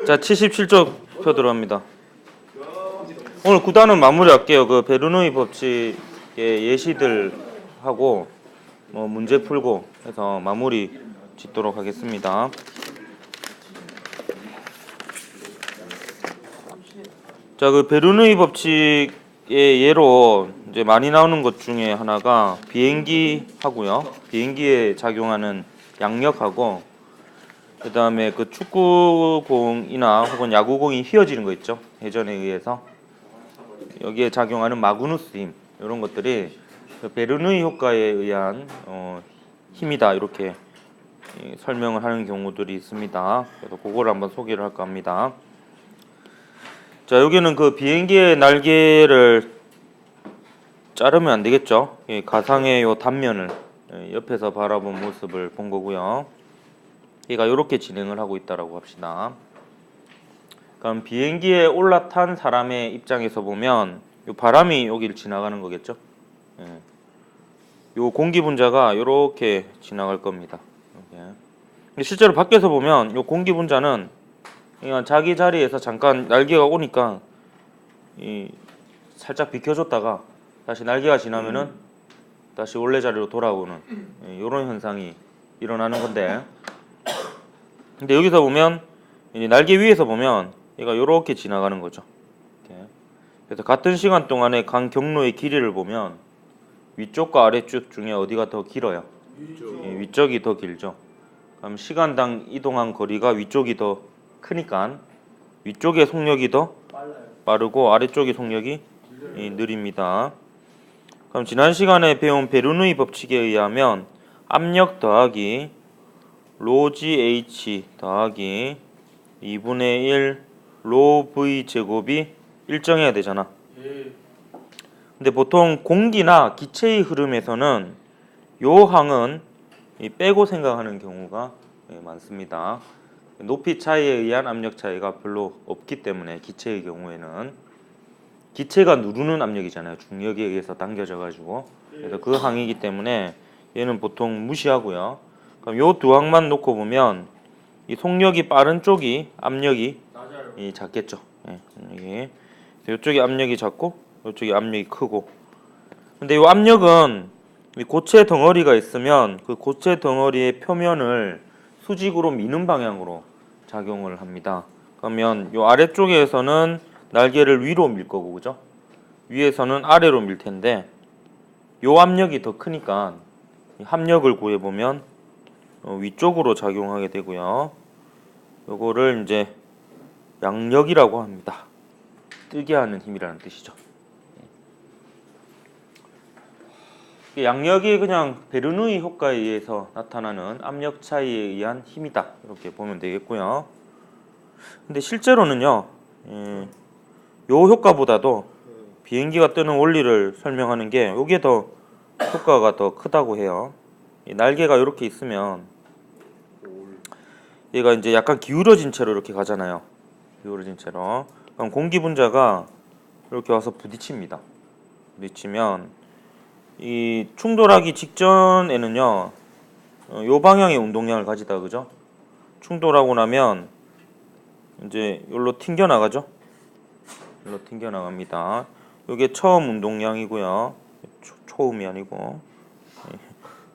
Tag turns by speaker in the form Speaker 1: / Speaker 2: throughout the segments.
Speaker 1: 자, 77쪽 표 들어갑니다. 오늘 구단은 마무리할게요. 그 베르누이 법칙의 예시들 하고 문제 풀고 해서 마무리 짓도록 하겠습니다. 자, 그 베르누이 법칙의 예로 이제 많이 나오는 것 중에 하나가 비행기 하고요. 비행기에 작용하는 양력하고, 그 다음에 그 축구공이나 혹은 야구공이 휘어지는 거 있죠. 회전에 의해서 여기에 작용하는 마그누스 힘, 이런 것들이 그 베르누이 효과에 의한 힘이다, 이렇게 설명을 하는 경우들이 있습니다. 그래서 그걸 한번 소개를 할까 합니다. 자, 여기는 그 비행기의 날개를 자르면 안 되겠죠. 가상의 요 단면을 옆에서 바라본 모습을 본 거고요. 얘가 이렇게 진행을 하고 있다라고 합시다. 그럼 비행기에 올라탄 사람의 입장에서 보면 요 바람이 여기를 지나가는 거겠죠. 요 공기 분자가 이렇게 지나갈 겁니다. 이렇게. 근데 실제로 밖에서 보면 요 공기 분자는 그냥 자기 자리에서 잠깐 날개가 오니까 살짝 비켜줬다가 다시 날개가 지나면은 다시 원래 자리로 돌아오는 이런 현상이 일어나는 건데, 근데 여기서 보면 날개 위에서 보면 얘가 이렇게 지나가는 거죠. 이렇게. 그래서 같은 시간 동안에 간 경로의 길이를 보면 위쪽과 아래쪽 중에 어디가 더 길어요? 위쪽이 더 길죠. 그럼 시간당 이동한 거리가 위쪽이 더 크니까 위쪽의 속력이 더 빠르고 아래쪽의 속력이 느립니다. 그럼 지난 시간에 배운 베르누이 법칙에 의하면 압력 더하기 ρgh 더하기 2분의 1 ρv 제곱이 일정해야 되잖아. 근데 보통 공기나 기체의 흐름에서는 요 항은 빼고 생각하는 경우가 많습니다. 높이 차이에 의한 압력 차이가 별로 없기 때문에 기체의 경우에는 기체가 누르는 압력이잖아요. 중력에 의해서 당겨져 가지고. 그래서 그 항이기 때문에 얘는 보통 무시하고요. 그럼 요 두 항만 놓고 보면 이 속력이 빠른 쪽이 압력이 작겠죠. 예, 이쪽이 압력이 작고 이쪽이 압력이 크고. 근데 이 압력은 이 고체 덩어리가 있으면 그 고체 덩어리의 표면을 수직으로 미는 방향으로 작용을 합니다. 그러면 이 아래쪽에서는 날개를 위로 밀 거고, 그죠? 위에서는 아래로 밀 텐데 이 압력이 더 크니까 이 합력을 구해 보면 위쪽으로 작용하게 되고요. 요거를 이제 양력이라고 합니다. 뜨게 하는 힘이라는 뜻이죠. 양력이 그냥 베르누이 효과에 의해서 나타나는 압력 차이에 의한 힘이다, 이렇게 보면 되겠고요. 근데 실제로는요, 요 효과보다도 비행기가 뜨는 원리를 설명하는 게 요게 더 효과가 더 크다고 해요. 이 날개가 이렇게 있으면 얘가 이제 약간 기울어진 채로 이렇게 가잖아요. 기울어진 채로. 그럼 공기 분자가 이렇게 와서 부딪힙니다. 부딪히면 이 충돌하기 직전에는요, 요 방향의 운동량을 가지다, 그죠? 충돌하고 나면 이제 여기로 튕겨 나가죠. 여기로 튕겨 나갑니다. 요게 처음 운동량이고요. 초음이 아니고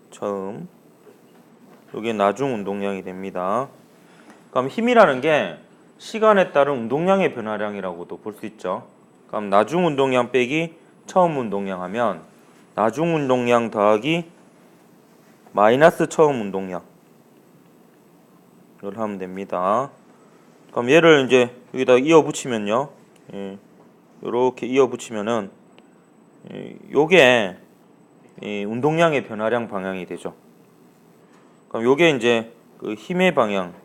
Speaker 1: 처음. 요게 나중 운동량이 됩니다. 그럼 힘이라는 게 시간에 따른 운동량의 변화량이라고도 볼 수 있죠. 그럼 나중 운동량 빼기 처음 운동량 하면 나중 운동량 더하기 마이너스 처음 운동량, 이걸 하면 됩니다. 그럼 얘를 이제 여기다 이어 붙이면요, 이렇게 이어 붙이면은 요게 운동량의 변화량 방향이 되죠. 그럼 요게 이제 그 힘의 방향하고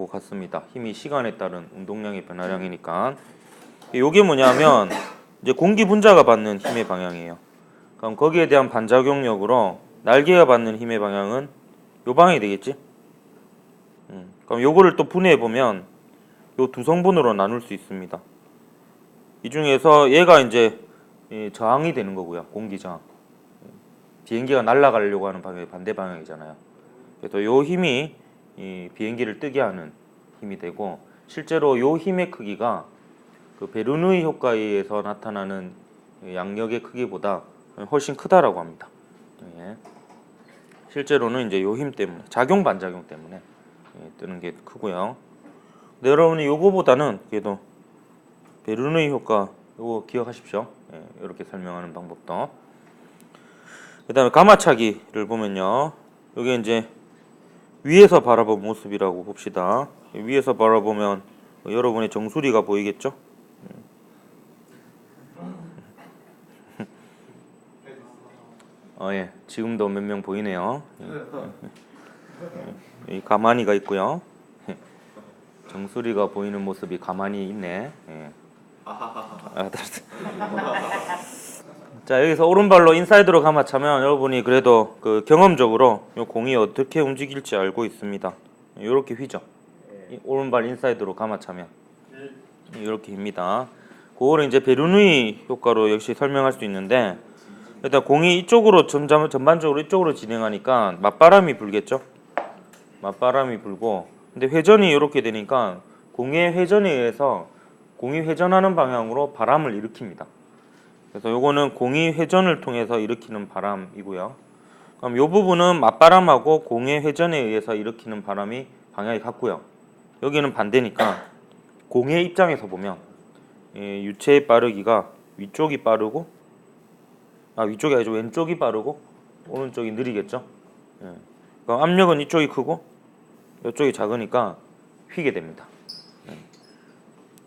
Speaker 1: 같습니다. 힘이 시간에 따른 운동량의 변화량이니까. 요게 뭐냐면 이제 공기 분자가 받는 힘의 방향이에요. 그럼 거기에 대한 반작용력으로 날개가 받는 힘의 방향은 요 방향이 되겠지? 그럼 요거를 또 분해해 보면 요 두 성분으로 나눌 수 있습니다. 이 중에서 얘가 이제 저항이 되는 거고요. 공기 저항. 비행기가 날아가려고 하는 방향이 반대 방향이잖아요. 그래서 요 힘이 이 비행기를 뜨게 하는 힘이 되고, 실제로 요 힘의 크기가 그 베르누이 효과에 의해서 나타나는 양력의 크기보다 훨씬 크다라고 합니다. 예. 실제로는 이제 요 힘 때문에, 작용 반작용 때문에 뜨는 게 크고요. 근데 여러분이 요거보다는 그래도 베르누이 효과 요거 기억하십시오. 이렇게 설명하는 방법도. 그다음에 가마차기를 보면요, 이게 이제 위에서 바라본 모습이라고 봅시다. 위에서 바라보면 여러분의 정수리가 보이겠죠? 예, 지금도 몇 명 보이네요. 이 가만히가 있고요. 정수리가 보이는 모습이 가만히 있네. 예. 자, 여기서 오른발로 인사이드로 감아차면 여러분이 그래도 그 경험적으로 이 공이 어떻게 움직일지 알고 있습니다. 이렇게 휘죠. 오른발 인사이드로 감아차면 이렇게 힙니다. 그거를 이제 베르누이 효과로 역시 설명할 수 있는데, 일단 공이 이쪽으로 전반적으로 이쪽으로 진행하니까 맞바람이 불겠죠. 맞바람이 불고, 근데 회전이 이렇게 되니까 공의 회전에 의해서 공이 회전하는 방향으로 바람을 일으킵니다. 그래서 요거는 공이 회전을 통해서 일으키는 바람이고요. 그럼 요 부분은 맞바람하고 공의 회전에 의해서 일으키는 바람이 방향이 같고요. 여기는 반대니까 공의 입장에서 보면 유체의 빠르기가 위쪽이 빠르고, 위쪽이 아니죠, 왼쪽이 빠르고 오른쪽이 느리겠죠. 그럼 압력은 이쪽이 크고 이쪽이 작으니까 휘게 됩니다.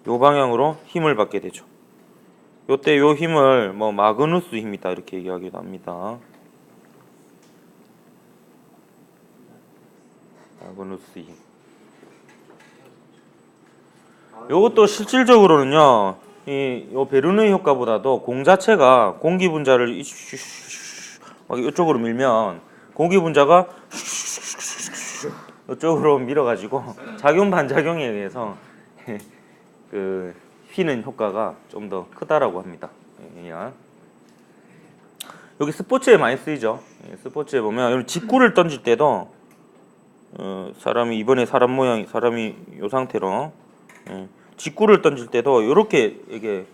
Speaker 1: 요 방향으로 힘을 받게 되죠. 요때 요 힘을 뭐 마그누스 힘이다 이렇게 얘기하기도 합니다. 마그누스 힘. 요것도 실질적으로는요, 요 베르누이 효과보다도 공 자체가 공기 분자를 막 이쪽으로 밀면 공기 분자가 이쪽으로 밀어가지고 작용 반작용에 의해서 그 휘는 효과가 좀 더 크다라고 합니다. 여기 스포츠에 많이 쓰이죠. 스포츠에 보면 여기 직구를 던질 때도 사람이 이번에 사람이 요 상태로 직구를 던질 때도 이렇게 이게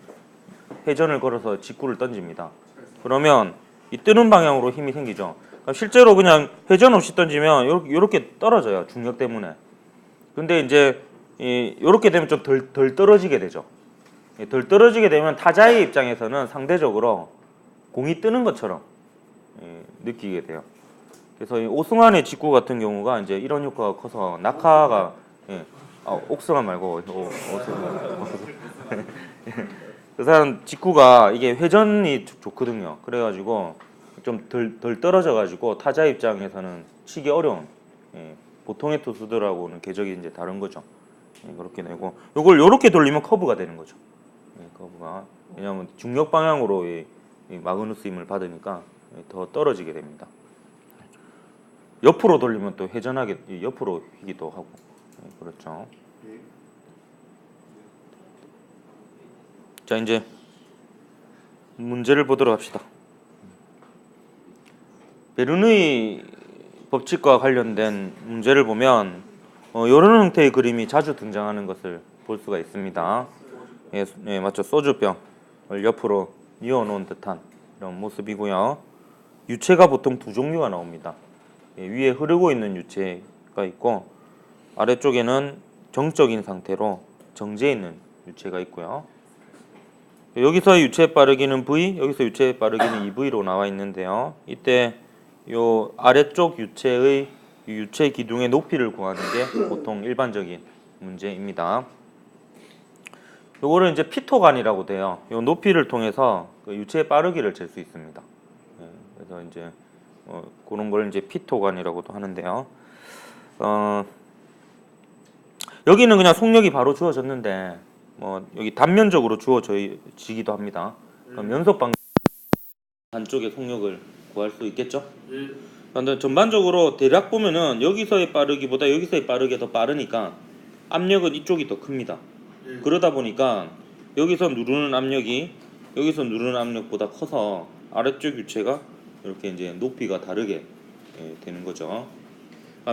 Speaker 1: 회전을 걸어서 직구를 던집니다. 그러면 이 뜨는 방향으로 힘이 생기죠. 실제로 그냥 회전 없이 던지면 이렇게 떨어져요, 중력 때문에. 근데 이제 이렇게 되면 좀 덜 떨어지게 되죠. 덜 떨어지게 되면 타자의 입장에서는 상대적으로 공이 뜨는 것처럼 느끼게 돼요. 그래서 이 오승환의 직구 같은 경우가 이제 이런 효과가 커서 낙하가 옥승환 말고 오승환 그 사람 직구가 이게 회전이 좋거든요. 그래가지고 좀 덜 떨어져가지고 타자 입장에서는 치기 어려운, 보통의 투수들하고는 궤적이 이제 다른 거죠. 그렇게 되고, 요걸 요렇게 돌리면 커브가 되는 거죠. 커브가, 왜냐하면 중력 방향으로 이 마그누스 힘을 받으니까 더 떨어지게 됩니다. 옆으로 돌리면 또 회전하게 옆으로 휘기도 하고, 그렇죠. 자, 이제 문제를 보도록 합시다. 베르누이 법칙과 관련된 문제를 보면 이런 형태의 그림이 자주 등장하는 것을 볼 수가 있습니다. 맞죠. 소주병을 옆으로 뉘어놓은 듯한 이런 모습이고요. 유체가 보통 두 종류가 나옵니다. 위에 흐르고 있는 유체가 있고, 아래쪽에는 정적인 상태로 정지해 있는 유체가 있고요. 여기서의 유체의 빠르기는 V, 여기서 유체의 빠르기는 2V로 나와 있는데요. 이때 요 아래쪽 유체의 유체 기둥의 높이를 구하는 게 보통 일반적인 문제입니다. 요거를 이제 피토간이라고 돼요. 요 높이를 통해서 그 유체의 빠르기를 잴 수 있습니다. 그래서 이제 그런 걸 이제 피토간이라고도 하는데요. 여기는 그냥 속력이 바로 주어졌는데 여기 단면적으로 주어지기도 합니다. 그럼 연속 방향 한쪽의 속력을 구할 수 있겠죠? 근데 전반적으로 대략 보면은 여기서의 빠르기보다 여기서의 빠르기가 더 빠르니까 압력은 이쪽이 더 큽니다. 그러다 보니까 여기서 누르는 압력이 여기서 누르는 압력보다 커서 아래쪽 유체가 이렇게 이제 높이가 다르게 되는 거죠.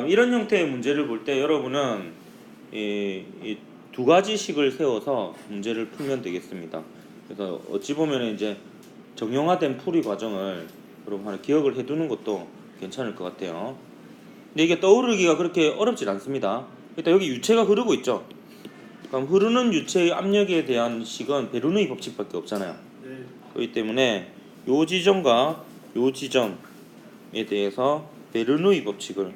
Speaker 1: 이런 형태의 문제를 볼 때 여러분은 이 두 가지 식을 세워서 문제를 풀면 되겠습니다. 그래서 어찌 보면 이제 정형화된 풀이 과정을 여러분 하나 기억을 해두는 것도 괜찮을 것 같아요. 근데 이게 떠오르기가 그렇게 어렵진 않습니다. 일단 여기 유체가 흐르고 있죠. 그럼 흐르는 유체의 압력에 대한 식은 베르누이 법칙밖에 없잖아요.
Speaker 2: 네.
Speaker 1: 그렇기 때문에 요 지점과 요 지점에 대해서 베르누이 법칙을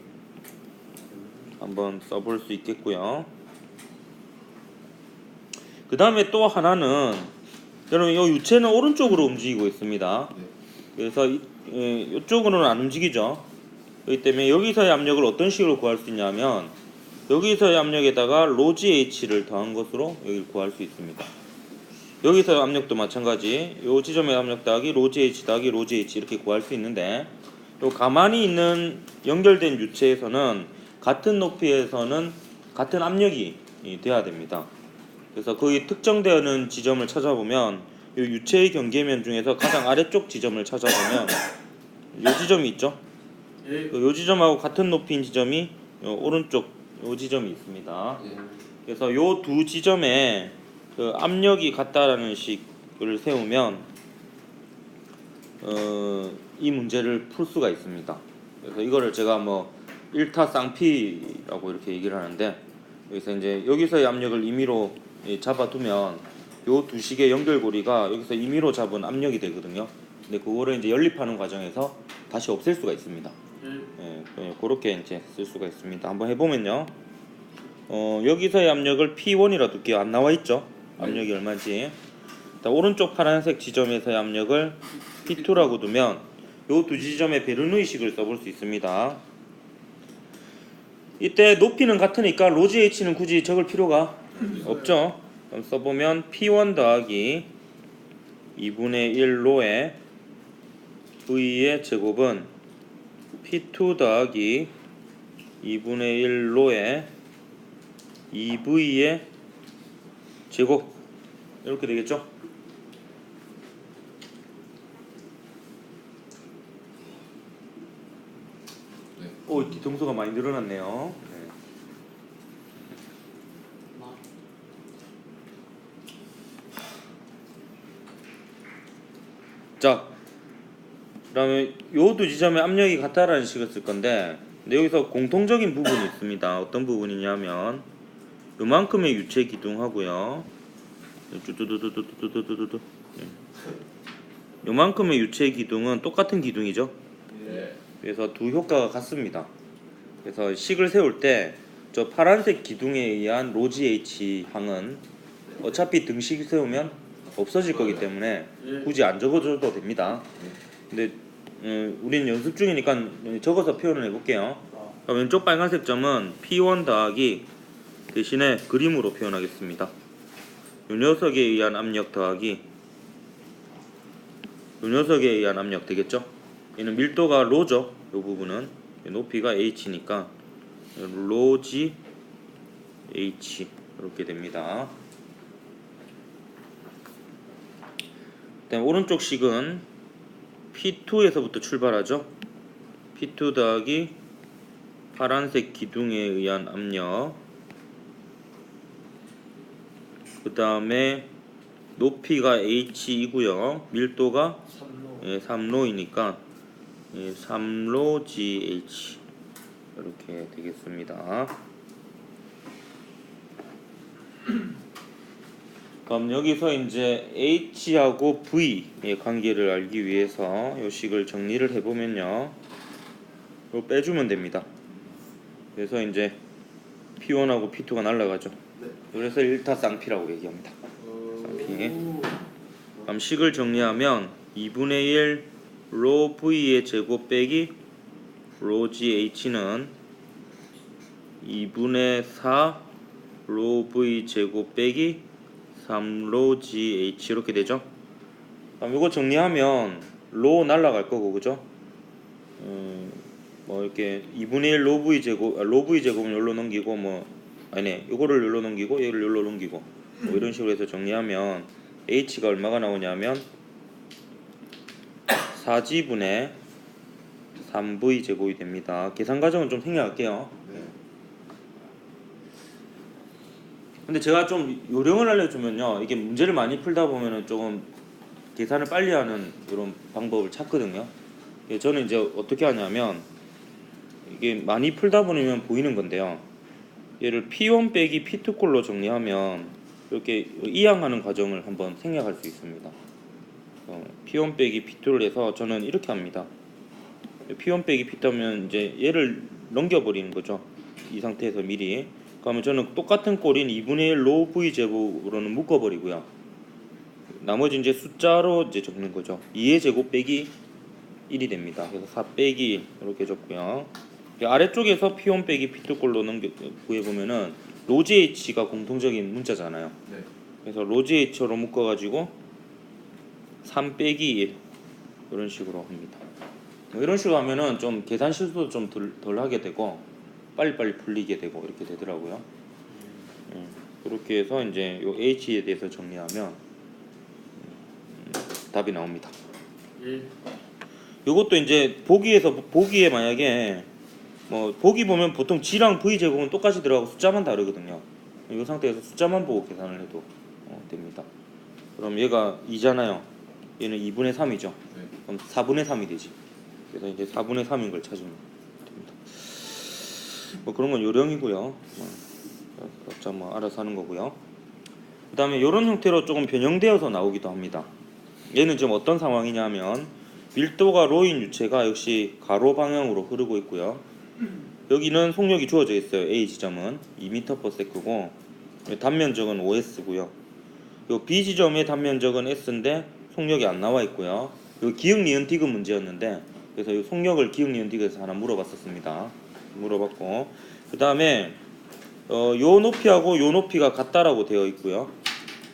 Speaker 1: 한번 써볼 수 있겠고요. 그 다음에 또 하나는 여러분 이 유체는 오른쪽으로 움직이고 있습니다. 그래서 이쪽으로는 안 움직이죠. 그렇기 때문에 여기서의 압력을 어떤 식으로 구할 수 있냐면 여기서의 압력에다가 로지 H를 더한 것으로 여기를 구할 수 있습니다. 여기서의 압력도 마찬가지 이 지점의 압력 더하기 로지 H 더하기 로지 H 이렇게 구할 수 있는데 요 가만히 있는 연결된 유체에서는 같은 높이에서는 같은 압력이 돼야 됩니다. 그래서 거기 특정되는 지점을 찾아보면 이 유체의 경계면 중에서 가장 아래쪽 지점을 찾아보면 이 지점이 있죠. 이 지점하고 같은 높이인 지점이 오른쪽 이 지점이 있습니다. 그래서 이 두 지점에 그 압력이 같다라는 식을 세우면 이 문제를 풀 수가 있습니다. 그래서 이거를 제가 뭐 1타 쌍피라고 이렇게 얘기를 하는데 여기서 이제 여기서의 압력을 임의로 잡아두면 요 두 식의 연결고리가 여기서 임의로 잡은 압력이 되거든요. 근데 그거를 이제 연립하는 과정에서 다시 없앨 수가 있습니다. 그렇게 이제 쓸 수가 있습니다. 한번 해보면요. 여기서의 압력을 P1이라 둘게요. 안 나와 있죠? 압력이 얼마인지. 오른쪽 파란색 지점에서의 압력을 P2라고 두면 요 두 지점의 베르누이식을 써볼 수 있습니다. 이때 높이는 같으니까 로지 H는 굳이 적을 필요가 없죠. 그럼 써보면 P1 더하기 2분의 1로의 V의 제곱은 P2 더하기 2분의 1로의 2V의 제곱 이렇게 되겠죠. 오, 뒤통수가 많이 늘어났네요. 자, 그다음에 요 두 지점의 압력이 같다라는 식을 쓸 건데, 근데 여기서 공통적인 부분이 있습니다. 어떤 부분이냐면 요만큼의 유체 기둥하고요. 요만큼의 유체 기둥은 똑같은 기둥이죠. 그래서 두 효과가 같습니다. 그래서 식을 세울 때 저 파란색 기둥에 의한 로지 H 항은 어차피 등식 세우면 없어질 거기 때문에 굳이 안 적어줘도 됩니다. 근데 우리는 연습 중이니까 적어서 표현을 해볼게요. 그럼 왼쪽 빨간색 점은 P1 더하기 대신에 그림으로 표현하겠습니다. 요 녀석에 의한 압력 더하기 요 녀석에 의한 압력 되겠죠? 얘는 밀도가 로죠. 요 부분은 높이가 H니까 로지 H 이렇게 됩니다. 그다음 오른쪽 식은 P2에서부터 출발하죠. P2 더하기 파란색 기둥에 의한 압력, 그 다음에 높이가 H이고요. 밀도가 3로이니까 3로 GH 이렇게 되겠습니다. 그럼 여기서 이제 H하고 V의 관계를 알기 위해서 이 식을 정리를 해보면요. 이거 빼주면 됩니다. 그래서 이제 P1하고 P2가 날라가죠. 그래서 1타 쌍피라고 얘기합니다. 쌍피. 그럼 식을 정리하면 2분의 1 로 V의 제곱 빼기 로 GH는 2분의 4 로 V 제곱 빼기 3로 GH 이렇게 되죠. 그럼 이거 정리하면 로 날라갈 거고, 그죠? 뭐 이렇게 2분의 1 로 V 제곱, 로 V 제곱은 여기로 넘기고, 뭐 아니네, 이거를 여기로 넘기고 얘를 여기로 넘기고 뭐 이런 식으로 해서 정리하면 H가 얼마가 나오냐면 4지분의 3v 제곱이 됩니다. 계산 과정은 좀 생략할게요.
Speaker 2: 네.
Speaker 1: 근데 제가 좀 요령을 알려주면요, 이게 문제를 많이 풀다 보면은 조금 계산을 빨리 하는 이런 방법을 찾거든요. 저는 이제 어떻게 하냐면, 이게 많이 풀다 보면 보이는 건데요, 얘를 P1 빼기 P2 꼴로 정리하면 이렇게 이항하는 과정을 한번 생략할 수 있습니다. P1 빼기 P2를 해서 저는 이렇게 합니다. P1 빼기 P2면 이제 얘를 넘겨버리는 거죠. 이 상태에서 미리. 그러면 저는 똑같은 꼴인 2분의 1 로 V 제곱으로는 묶어버리고요. 나머지 이제 숫자로 이제 적는 거죠. 2의 제곱 빼기 1이 됩니다. 그래서 4 빼기 1 이렇게 적고요. 아래쪽에서 P1 빼기 P2 꼴로 구해보면은 로지 H가 공통적인 문자잖아요.
Speaker 2: 네.
Speaker 1: 그래서 로지 H로 묶어가지고 3 빼기 1 이런 식으로 합니다. 이런 식으로 하면은 좀 계산 실수도 좀 덜 하게 되고 빨리빨리 풀리게 되고 이렇게 되더라고요. 그렇게 해서 이제 요 H에 대해서 정리하면 답이 나옵니다. 요것도 이제 보기에 만약에 뭐 보기 보면 보통 G랑 V 제곱은 똑같이 들어가고 숫자만 다르거든요. 이 상태에서 숫자만 보고 계산을 해도 됩니다. 그럼 얘가 2잖아요. 얘는 2분의 3이죠.
Speaker 2: 네.
Speaker 1: 그럼 4분의 3이 되지. 그래서 이제 4분의 3인 걸 찾으면 됩니다. 뭐 그런 건 요령이고요. 각자 뭐 알아서 하는 거고요. 그 다음에 이런 형태로 조금 변형되어서 나오기도 합니다. 얘는 지금 어떤 상황이냐면 밀도가 로인 유체가 역시 가로 방향으로 흐르고 있고요. 여기는 속력이 주어져 있어요. A 지점은 2m/s고 단면적은 5s고요. 요 B 지점의 단면적은 s인데 속력이 안 나와 있고요. 요 기역 니은 디귿 문제였는데 그래서 요 속력을 기역 니은 디귿에서 하나 물어봤었습니다. 물어봤고 그 다음에 요 높이하고 요 높이가 같다라고 되어 있고요.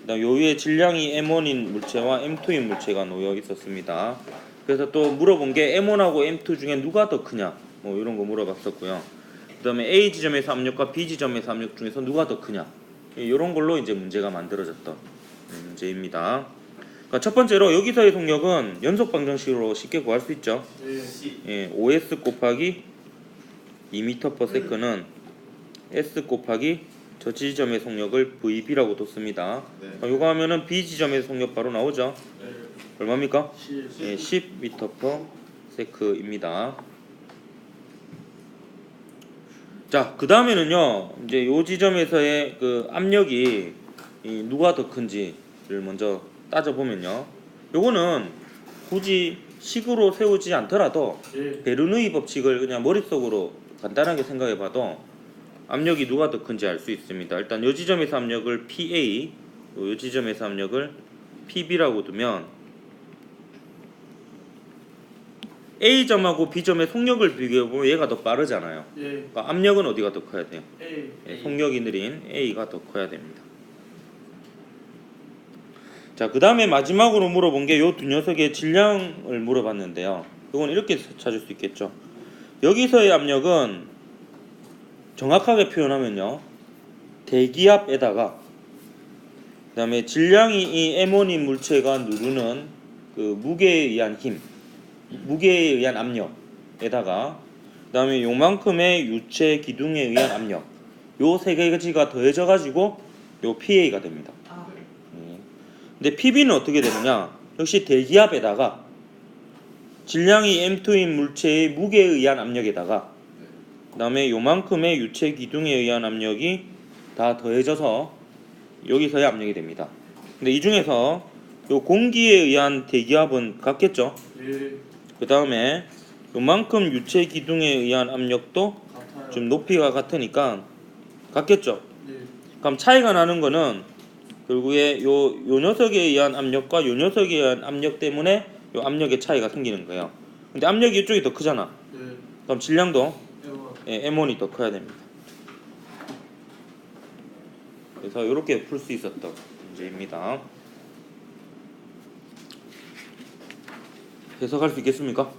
Speaker 1: 그다음 요 위에 질량이 M1인 물체와 M2인 물체가 놓여 있었습니다. 그래서 또 물어본 게 M1하고 M2 중에 누가 더 크냐 뭐 이런 거 물어봤었고요. 그다음에 A 지점에서 압력과 B 지점에서 압력 중에서 누가 더 크냐 이런 걸로 이제 문제가 만들어졌던 문제입니다. 그러니까 첫 번째로 여기서의 속력은 연속 방정식으로 쉽게 구할 수 있죠. 예, 5s 곱하기 2m/s는 s 곱하기 저 지점의 속력을 VB라고 뒀습니다.
Speaker 2: 네.
Speaker 1: 요거 하면은 B 지점의 속력 바로 나오죠.
Speaker 2: 네.
Speaker 1: 얼마입니까? 10m/s입니다. 자, 그 다음에는요, 이제 요 지점에서의 그 압력이 누가 더 큰지를 먼저 따져보면요, 요거는 굳이 식으로 세우지 않더라도 베르누이 법칙을 그냥 머릿속으로 간단하게 생각해봐도 압력이 누가 더 큰지 알 수 있습니다. 일단 요 지점에서 압력을 PA, 요 지점에서 압력을 PB라고 두면 A점하고 B점의 속력을 비교해보면 얘가 더 빠르잖아요. 그러니까 압력은 어디가 더 커야 돼요? 속력이 느린 A가 더 커야 됩니다. 자, 그 다음에 마지막으로 물어본 게 요 두 녀석의 질량을 물어봤는데요. 이건 이렇게 찾을 수 있겠죠. 여기서의 압력은 정확하게 표현하면요, 대기압에다가 그 다음에 질량이 이 M1인 물체가 누르는 그 무게에 의한 힘, 무게에 의한 압력에다가 그 다음에 요만큼의 유체 기둥에 의한 압력, 요 세 가지가 더해져 가지고 요 PA가 됩니다. 근데 PB는 어떻게 되느냐, 역시 대기압에다가 질량이 M2인 물체의 무게에 의한 압력에다가 그 다음에 요만큼의 유체 기둥에 의한 압력이 다 더해져서 여기서의 압력이 됩니다. 근데 이 중에서 요 공기에 의한 대기압은 같겠죠? 그 다음에 요만큼 유체 기둥에 의한 압력도 좀 높이가 같으니까 같겠죠? 그럼 차이가 나는 거는 결국에 요 녀석에 의한 압력과 요 녀석에 의한 압력 때문에 요 압력의 차이가 생기는 거예요. 근데 압력이 이쪽이 더 크잖아. 그럼 질량도 M1이 더 커야 됩니다. 그래서 이렇게 풀 수 있었던 문제입니다. 해석할 수 있겠습니까?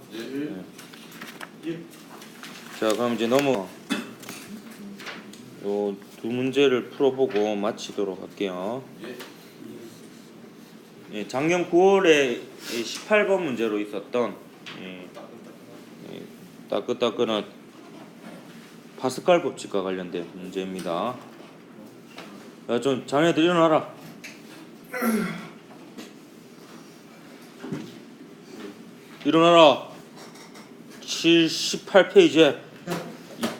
Speaker 1: 네. 자, 그럼 이제 요 두 문제를 풀어보고 마치도록 할게요. 예, 작년 9월에 18번 문제로 있었던 따끈따끈한 파스칼 법칙과 관련된 문제입니다. 야, 좀 자네들 일어나라. 일어나라. 18페이지에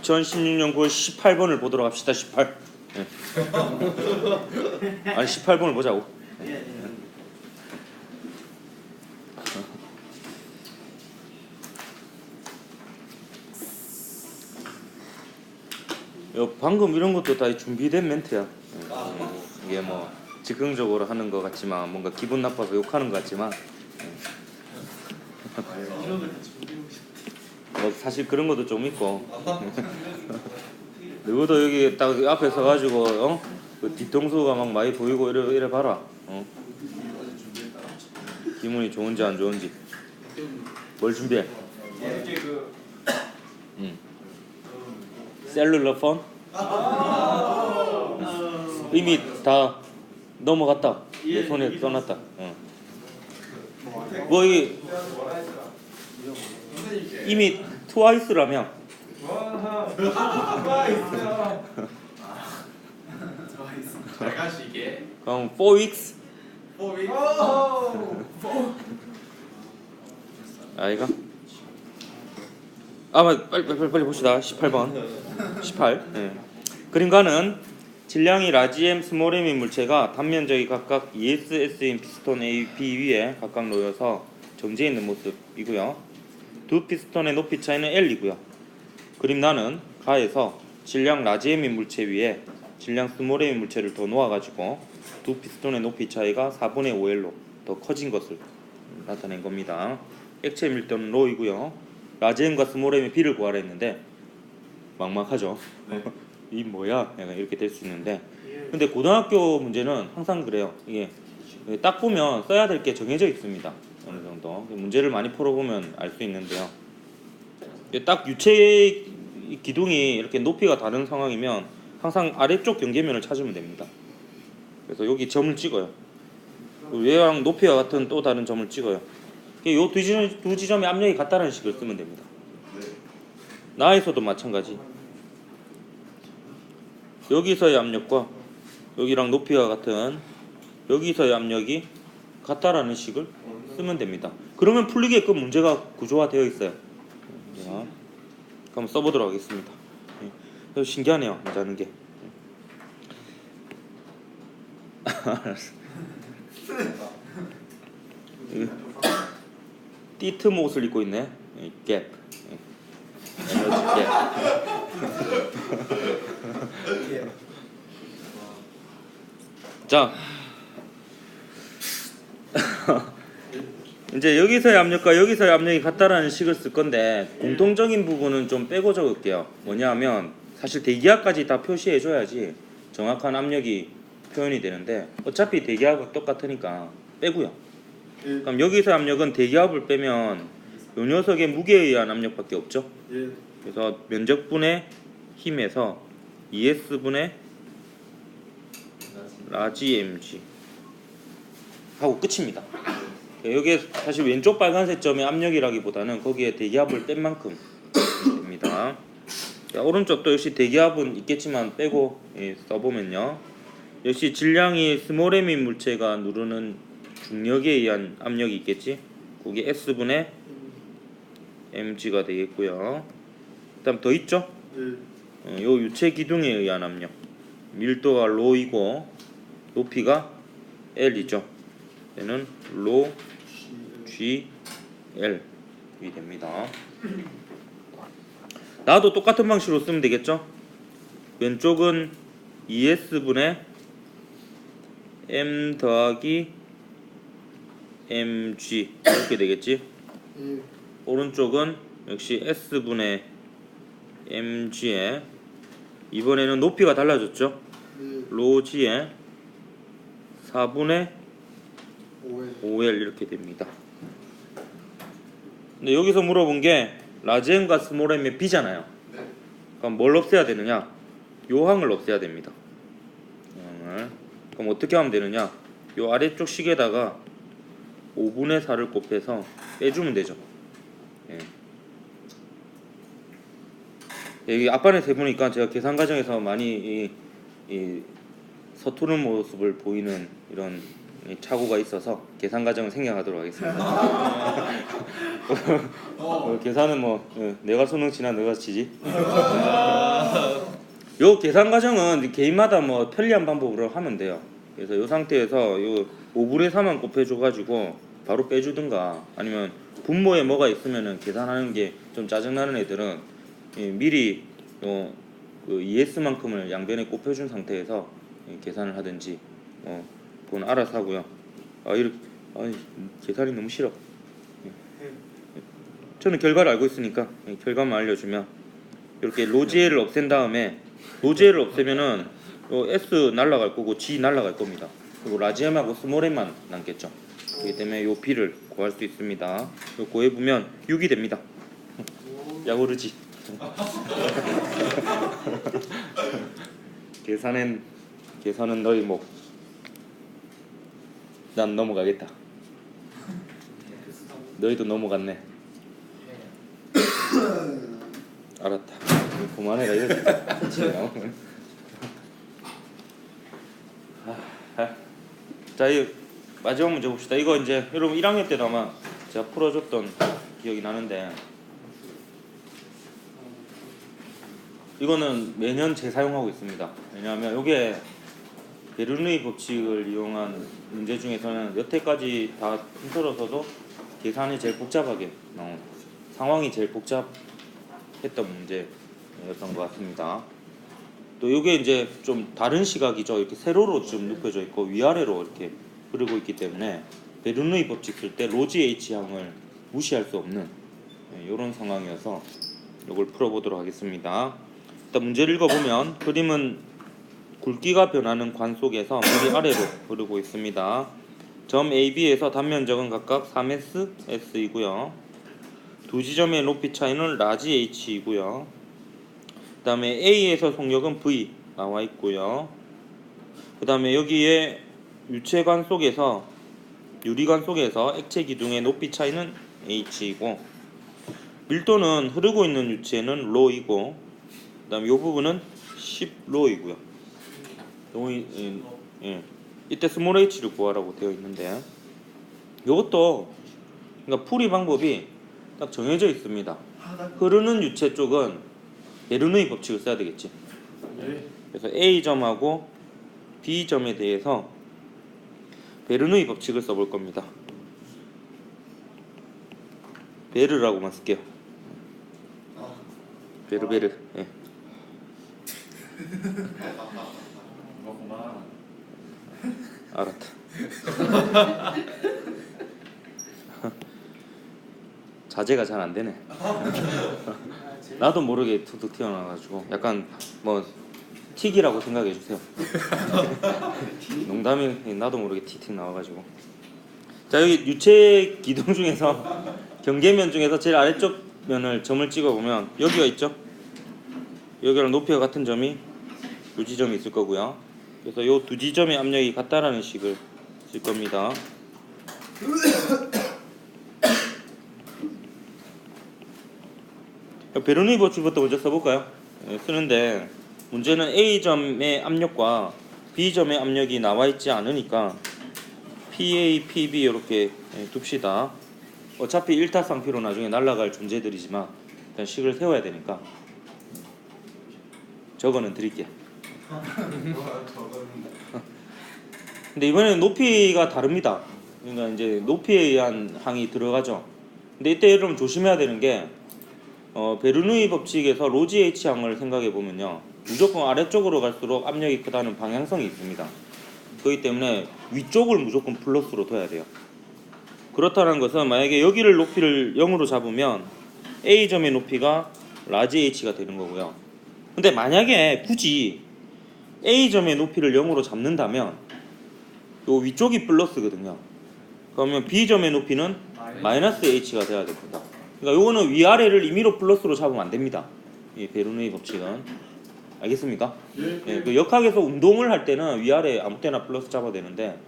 Speaker 1: 2016년 9월 18번을 보도록 합시다. 18. 네. 아니 18번을 보자고. 방금 이런 것도 다 준비된 멘트야. 이게 뭐 즉흥적으로 하는 것 같지만 뭔가 기분 나빠서 욕하는 것 같지만 뭐 사실 그런 것도 좀 있고 너도 여기 딱 앞에 서가지고 그 뒤통수가 막 많이 보이고 이래 봐라. 기분이 좋은지 안 좋은지. 뭘 준비해? 셀룰러 폰? 이미 다 넘어갔다. 내 손에 써놨다. 뭐 이미 트와이스라며.
Speaker 2: 잘 가시게.
Speaker 1: 그럼 4weeks? 아이가? 빨리 봅시다. 18번. 18. 네. 그림과는 질량이 라지 M, 스몰 m인 물체가 단면적이 각각 ES, S인 피스톤 A, B 위에 각각 놓여서 정지해 있는 모습이고요. 두 피스톤의 높이 차이는 L이고요. 그림란은 가에서 질량 라지 M인 물체 위에 질량 스몰 m인 물체를 더 놓아가지고 두 피스톤의 높이 차이가 4분의 5L로 더 커진 것을 나타낸 겁니다. 액체 밀도는 로이고요. 라지 M과 스몰 M의 B를 구하라 했는데 막막하죠. 이 뭐야? 약간 이렇게 될 수 있는데 근데 고등학교 문제는 항상 그래요. 이게 딱 보면 써야 될 게 정해져 있습니다. 어느 정도 문제를 많이 풀어보면 알 수 있는데요. 딱 유체 기둥이 이렇게 높이가 다른 상황이면 항상 아래쪽 경계면을 찾으면 됩니다. 그래서 여기 점을 찍어요. 얘랑 높이와 같은 또 다른 점을 찍어요. 이 두 지점의 압력이 같다는 식을 쓰면 됩니다. 나에서도 마찬가지. 여기서의 압력과 여기랑 높이와 같은 여기서의 압력이 같다라는 식을 쓰면 됩니다. 그러면 풀리게끔 문제가 구조화되어 있어요. 자, 그럼 써보도록 하겠습니다. 신기하네요, 하는 게. 띠틈 옷을 입고 있네. 갭. 에너지 갭. 자, 이제 여기서의 압력과 여기서의 압력이 같다라는 식을 쓸 건데 공통적인 부분은 좀 빼고 적을게요. 뭐냐면 사실 대기압까지 다 표시해 줘야지 정확한 압력이 표현이 되는데 어차피 대기압은 똑같으니까 빼고요. 그럼 여기서 압력은 대기압을 빼면 요 녀석의 무게에 의한 압력밖에 없죠. 그래서 면적분의 힘에서 ES분의 라지 mg 하고 끝입니다. 여기에 사실 왼쪽 빨간색 점의 압력이라기보다는 거기에 대기압을 뺀 만큼 됩니다. 자, 오른쪽도 역시 대기압은 있겠지만 빼고 써보면요. 역시 질량이 스몰 m인 물체가 누르는 중력에 의한 압력이 있겠지. 그게 S분의 mg가 되겠고요. 그다음 더 있죠. 요 유체 기둥에 의한 압력. 밀도가 로이고 높이가 L이죠. 얘는 로 GL이 됩니다. 나도 똑같은 방식으로 쓰면 되겠죠. 왼쪽은 ES분의 M 더하기 mg 이렇게 되겠지. 오른쪽은 역시 S분의 mg에 이번에는 높이가 달라졌죠. 로g에 4분의 5L 이렇게 됩니다. 근데 여기서 물어본 게 라지 M과 스몰 M의 B잖아요. 그럼 뭘 없애야 되느냐? 요 항을 없애야 됩니다. 그럼 어떻게 하면 되느냐? 요 아래쪽 식에다가 5분의 4를 곱해서 빼주면 되죠. 여기 앞반에서 해보니까 제가 계산 과정에서 많이 이 서투른 모습을 보이는 이런 착오가 있어서 계산 과정을 생략하도록 하겠습니다. 계산은 뭐 내가 수능 치나 내가 치지. 요 계산 과정은 개인마다 뭐 편리한 방법으로 하면 돼요. 그래서 요 상태에서 요 5분의 4만 곱해줘가지고 바로 빼주든가 아니면 분모에 뭐가 있으면은 계산하는 게 좀 짜증나는 애들은 미리 그 ES만큼을 양변에 곱해준 상태에서 계산을 하든지 그건 알아서 하고요. 이렇게 계산이 너무 싫어. 저는 결과를 알고 있으니까 결과만 알려주면 이렇게 로지에를 없앤 다음에 로지에를 없애면은 S 날라갈 거고 G 날라갈 겁니다. 그리고 라지엠하고 스몰엠만 남겠죠. 그렇기 때문에 요 B를 구할 수 있습니다. 요 구해보면 6이 됩니다. 야구르지. 계산은 너희 목. 난 넘어가겠다. 너희도 넘어갔네. 알았다. 그만해라 이거지. 자, 이 마지막 문제 봅시다. 이거 이제 여러분 1학년 때도 아마 제가 풀어줬던 기억이 나는데 이거는 매년 재사용하고 있습니다. 왜냐하면 이게 베르누이 법칙을 이용한 문제 중에서는 여태까지 다 통틀어서도 계산이 제일 복잡하게 나온 상황이 제일 복잡했던 문제였던 것 같습니다. 또 이게 이제 좀 다른 시각이죠. 이렇게 세로로 좀 눕혀져 있고 위아래로 이렇게 흐르고 있기 때문에 베르누이 법칙 쓸 때 로지 H항을 무시할 수 없는 이런 상황이어서 이걸 풀어보도록 하겠습니다. 일단 문제를 읽어보면 그림은 굵기가 변하는 관 속에서 물이 아래로 흐르고 있습니다. 점 AB에서 단면적은 각각 3S, S이고요. 두 지점의 높이 차이는 라지 H이고요. 그 다음에 A에서 속력은 V 나와 있고요. 그 다음에 여기에 유체관 속에서 유리관 속에서 액체 기둥의 높이 차이는 H이고 밀도는 흐르고 있는 유체는 로이고 그 다음에 이 부분은 10로이고요. 이때 스몰 h를 구하라고 되어 있는데 이것도 그러니까 풀이 방법이 딱 정해져 있습니다. 흐르는 유체 쪽은 베르누이 법칙을 써야 되겠지. 그래서 A점하고 B점에 대해서 베르누이 법칙을 써볼 겁니다. 베르라고만 쓸게요. 베르. 예. 알았다. 자제가 잘 안 되네. 나도 모르게 툭툭 튀어나와가지고 약간 뭐 틱이라고 생각해 주세요. 농담이 나도 모르게 틱 나와가지고. 자, 여기 유체 기둥 중에서 경계면 중에서 제일 아래쪽 면을 점을 찍어보면 여기가 있죠. 여기랑 높이가 같은 점이 두 지점이 있을 거고요. 그래서 이 두 지점의 압력이 같다라는 식을 쓸 겁니다. 베르누이 법칙부터 먼저 써볼까요? 쓰는데 문제는 A점의 압력과 B점의 압력이 나와 있지 않으니까 PA, PB 이렇게 둡시다. 어차피 일타쌍피로 나중에 날아갈 존재들이지만 일단 식을 세워야 되니까 저거는 드릴게. 근데 이번에는 높이가 다릅니다. 그러니까 이제 높이에 의한 항이 들어가죠. 근데 이때 여러분 조심해야 되는 게 베르누이 법칙에서 로지 H 항을 생각해 보면요, 무조건 아래쪽으로 갈수록 압력이 크다는 방향성이 있습니다. 그렇기 때문에 위쪽을 무조건 플러스로 둬야 돼요. 그렇다는 것은 만약에 여기를 높이를 0으로 잡으면 A점의 높이가 라지 H가 되는 거고요. 근데 만약에 굳이 A점의 높이를 0으로 잡는다면 요 위쪽이 플러스거든요. 그러면 B점의 높이는 마이너스 H가 돼야 됩니다. 그러니까 요거는 위아래를 임의로 플러스로 잡으면 안 됩니다. 이 베르누이 법칙은. 알겠습니까? 예, 그 역학에서 운동을 할 때는 위아래 아무 때나 플러스 잡아야 되는데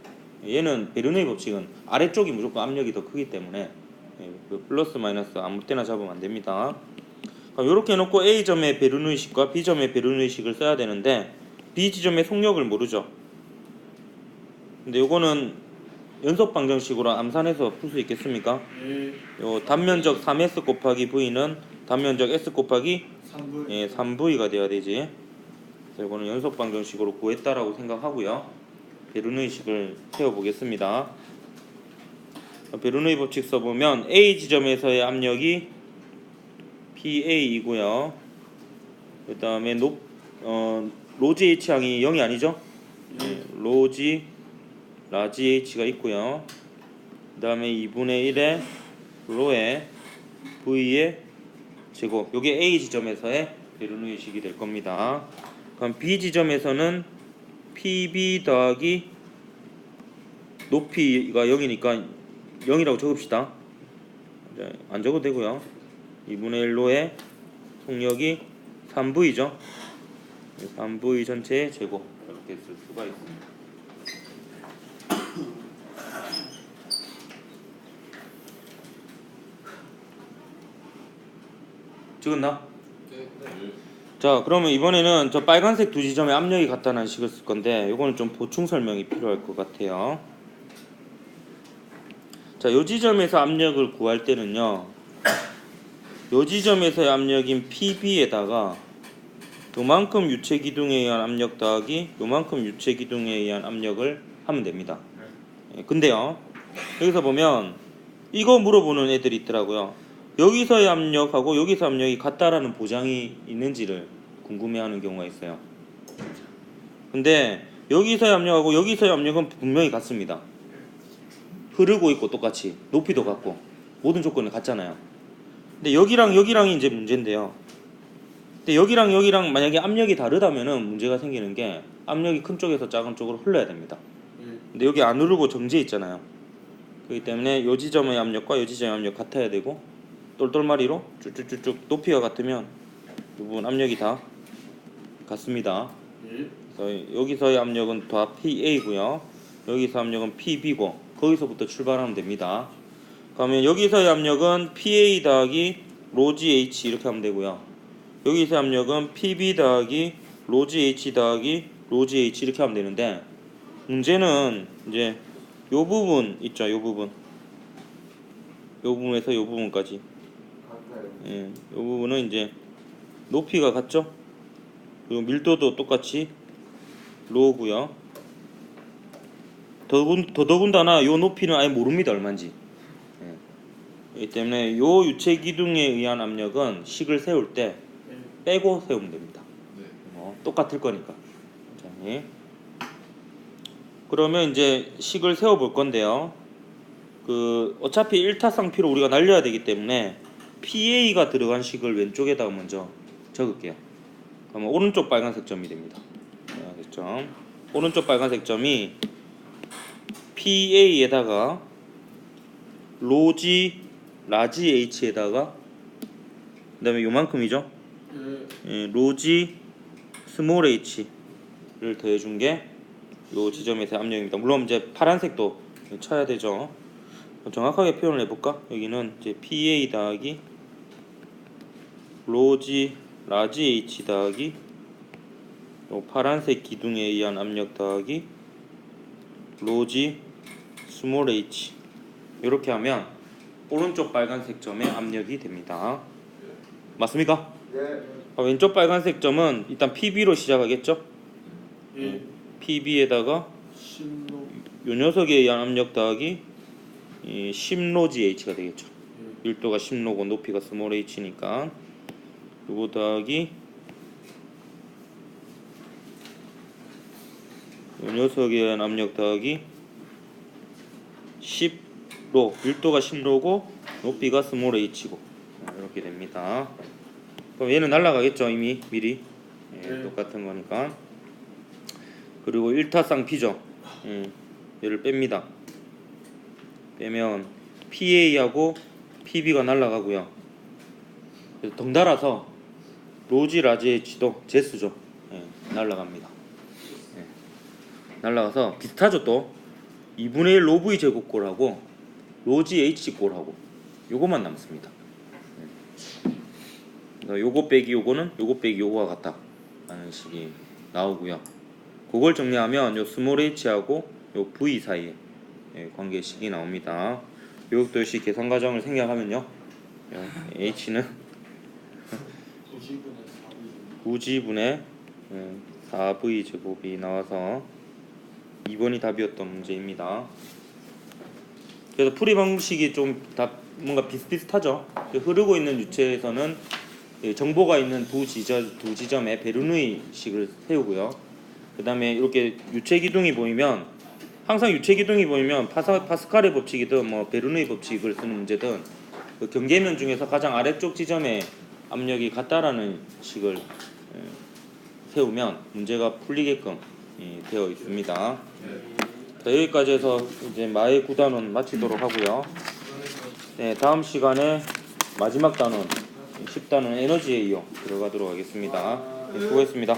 Speaker 1: 얘는 베르누이 법칙은 아래쪽이 무조건 압력이 더 크기 때문에 그 플러스 마이너스 아무 때나 잡으면 안 됩니다. 이렇게 해놓고 A점의 베르누이식과 B점의 베르누이식을 써야 되는데 B 지점의 속력을 모르죠. 근데 요거는 연속 방정식으로 암산해서 풀 수 있겠습니까?
Speaker 2: 예.
Speaker 1: 요 단면적 3S 곱하기 V는 단면적 S 곱하기
Speaker 2: 3V.
Speaker 1: 3V가 돼야 되지. 그래서 이거는 연속 방정식으로 구했다라고 생각하고요. 베르누이식을 세워보겠습니다. 베르누이 법칙 써보면 A 지점에서의 압력이 PA이고요. 그 다음에 로지 H항이 0이 아니죠? 로지 라지 H가 있고요. 그 다음에 2분의 1의 로의 V의 제곱. 요게 A 지점에서의 베르누이식이 될 겁니다. 그럼 B 지점에서는 PB 더하기 높이가 0이니까 0이라고 적읍시다. 안 적어도 되고요. 2분의 1로의 속력이 3V죠. 3V 전체의 제곱 이렇게 쓸 수가 있습니다. 찍었나?
Speaker 2: 네.
Speaker 1: 자, 그러면 이번에는 저 빨간색 두 지점의 압력이 같다는 식을 쓸 건데 이거는 좀 보충 설명이 필요할 것 같아요. 자, 요 지점에서 압력을 구할 때는요, 요 지점에서의 압력인 PB에다가 요만큼 유체 기둥에 의한 압력 더하기 요만큼 유체 기둥에 의한 압력을 하면 됩니다. 근데요, 여기서 보면 이거 물어보는 애들이 있더라고요. 여기서의 압력하고 여기서 압력이 같다라는 보장이 있는지를 궁금해하는 경우가 있어요. 근데 여기서의 압력하고 여기서의 압력은 분명히 같습니다. 흐르고 있고 똑같이 높이도 같고 모든 조건이 같잖아요. 근데 여기랑 여기랑이 이제 문제인데요. 근데 여기랑 여기랑 만약에 압력이 다르다면은 문제가 생기는 게 압력이 큰 쪽에서 작은 쪽으로 흘러야 됩니다. 근데 여기 안 흐르고 정지해 있잖아요. 그렇기 때문에 요 지점의 압력과 요 지점의 압력 같아야 되고 똘똘마리로 쭉쭉쭉쭉 높이가 같으면 이 부분 압력이 다 같습니다. 그래서 여기서의 압력은 다 PA고요. 여기서 압력은 PB고 거기서부터 출발하면 됩니다. 그러면 여기서의 압력은 PA 더하기 로지 H 이렇게 하면 되고요. 여기서의 압력은 PB 더하기 로지 H 더하기 로지 H 이렇게 하면 되는데 문제는 이제 요 부분 있죠. 요 부분. 요 부분에서 요 부분까지. 예, 요 부분은 이제 높이가 같죠? 그리고 밀도도 똑같이 로고요. 더더군다나 요 높이는 아예 모릅니다. 얼마인지. 예. 그렇기 때문에 요 유체 기둥에 의한 압력은 식을 세울 때 빼고 세우면 됩니다. 똑같을 거니까. 자, 예. 그러면 이제 식을 세워 볼 건데요. 어차피 일타쌍피로 우리가 날려야 되기 때문에 PA가 들어간 식을 왼쪽에다가 먼저 적을게요. 그러면 오른쪽 빨간색 점이 됩니다. 빨간색 점. 오른쪽 빨간색 점이 PA에다가 로지 라지 H에다가 그다음에 요만큼이죠. 예, 로지 스몰 H를 더해준 게 요 지점에서의 압력입니다. 물론 이제 파란색도 쳐야 되죠. 정확하게 표현을 해볼까? 여기는 이제 PA 더하기 로지 라지 H 더하기 요 파란색 기둥에 의한 압력 더하기 로지 스몰 H 이렇게 하면 오른쪽 빨간색 점의 압력이 됩니다. 맞습니까?
Speaker 2: 네.
Speaker 1: 왼쪽 빨간색 점은 일단 PB로 시작하겠죠?
Speaker 2: 예.
Speaker 1: PB에다가
Speaker 2: 신로.
Speaker 1: 요 녀석에 의한 압력 더하기 이 10로지 H가 되겠죠. 밀도가 10로고 높이가 스몰 H니까 요거 더하기 요 녀석에 의한 압력 더하기 10로 밀도가 10로고 높이가 스몰 H고 이렇게 됩니다. 그럼 얘는 날라가겠죠 이미 미리. 예, 똑같은 거니까. 그리고 일타쌍피죠. 얘를 뺍니다. 빼면 PA하고 PB가 날라가고요. 그래서 덩달아서 로지 라지 H도 제수죠. 예, 날라갑니다. 예, 날라가서 비슷하죠 또 2분의 1 로V 제곱골하고 로지 H 골하고 요것만 남습니다. 그래서 요거 빼기 요거는 요거 빼기 요거와 같다 라는 식이 나오고요. 그걸 정리하면 요 스몰 h하고 요 v 사이에 관계식이 나옵니다. 요것도 역시 계산 과정을 생략하면요, h는 9g분의 4v 제곱이 나와서 2번이 답이었던 문제입니다. 그래서 풀이 방식이 좀 다 뭔가 비슷비슷하죠. 흐르고 있는 유체에서는 정보가 있는 두 지점에 베르누이 식을 세우고요. 그 다음에 이렇게 유체 기둥이 보이면, 항상 유체 기둥이 보이면 파스칼의 법칙이든 뭐 베르누이 법칙을 쓰는 문제든 그 경계면 중에서 가장 아래쪽 지점에 압력이 같다라는 식을 세우면 문제가 풀리게끔 되어 있습니다. 자, 여기까지 해서 이제 마의 9단원 마치도록 하고요. 네, 다음 시간에 마지막 단원 10단원 에너지의 이용 들어가도록 하겠습니다. 네, 수고했습니다.